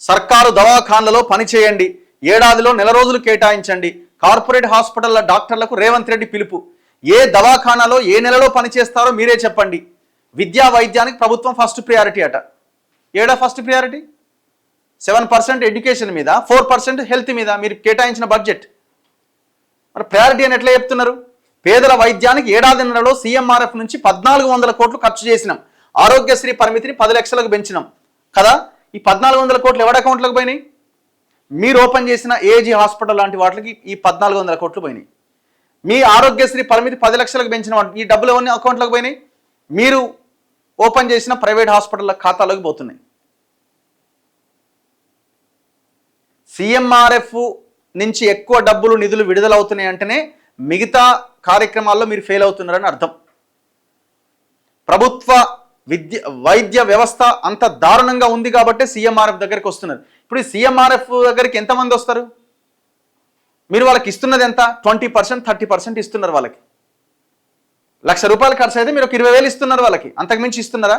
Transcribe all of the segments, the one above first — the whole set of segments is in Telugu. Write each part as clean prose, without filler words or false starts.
సర్కారు దవాఖాన్లలో పనిచేయండి, ఏడాదిలో నెల రోజులు కేటాయించండి. కార్పొరేట్ హాస్పిటల్ల డాక్టర్లకు రేవంత్ రెడ్డి పిలుపు. ఏ దవాఖానాలో ఏ నెలలో పనిచేస్తారో మీరే చెప్పండి. విద్యా వైద్యానికి ప్రభుత్వం ఫస్ట్ ప్రియారిటీ అట. ఏడా ఫస్ట్ ప్రియారిటీ? 7% ఎడ్యుకేషన్ మీద, 4% హెల్త్ మీద మీరు కేటాయించిన బడ్జెట్. మరి ప్రయారిటీ అని ఎట్లా చెప్తున్నారు? పేదల వైద్యానికి ఏడాదిన్నరలో సీఎంఆర్ఎఫ్ నుంచి 1400 కోట్లు ఖర్చు చేసినాం. ఆరోగ్యశ్రీ పరిమితిని 10 లక్షలకు పెంచినాం కదా. ఈ 1400 కోట్లు ఎవరి అకౌంట్లకు పోయినాయి? మీరు ఓపెన్ చేసిన ఏజీ హాస్పిటల్ లాంటి వాటికి ఈ 1400 కోట్లు పోయినాయి. మీ ఆరోగ్యశ్రీ పరిమితి 10 లక్షలకు పెంచిన ఈ డబ్బులు ఎవరిని అకౌంట్లకు పోయినాయి? మీరు ఓపెన్ చేసిన ప్రైవేట్ హాస్పిటల్ ఖాతాలోకి పోతున్నాయి. సీఎంఆర్ఎఫ్ నుంచి ఎక్కువ డబ్బులు నిధులు విడుదలవుతున్నాయి అంటేనే మిగతా కార్యక్రమాల్లో మీరు ఫెయిల్ అవుతున్నారని అర్థం. ప్రభుత్వ వైద్య వ్యవస్థ అంత దారుణంగా ఉంది కాబట్టి సీఎంఆర్ఎఫ్ దగ్గరికి వస్తున్నారు. ఇప్పుడు ఈ సీఎంఆర్ఎఫ్ దగ్గరికి ఎంతమంది వస్తారు? మీరు వాళ్ళకి ఇస్తున్నది ఎంత? 20%, 30% ఇస్తున్నారు వాళ్ళకి. ₹1,00,000 ఖర్చు అయితే మీరు ఒక 20,000 ఇస్తున్నారు వాళ్ళకి. అంతకుమించి ఇస్తున్నారా?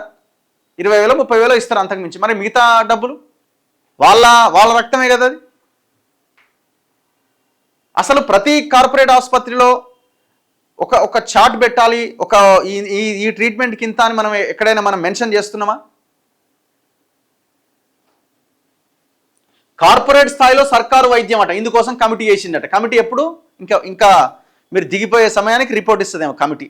20,000, 30,000 ఇస్తారు అంతకుమించి. మరి మిగతా డబ్బులు వాళ్ళ రక్తమే కదా అది. అసలు ప్రతి కార్పొరేట్ ఆసుపత్రిలో ఒక చార్ట్ పెట్టాలి. ఈ ట్రీట్మెంట్కి ఇంత అని మనం ఎక్కడైనా మనం మెన్షన్ చేస్తున్నామా? కార్పొరేట్ స్థాయిలో సర్కారు వైద్యం అట. ఇందుకోసం కమిటీ వేసిందట. కమిటీ ఎప్పుడు? ఇంకా మీరు దిగిపోయే సమయానికి రిపోర్ట్ ఇస్తుందేమో కమిటీ.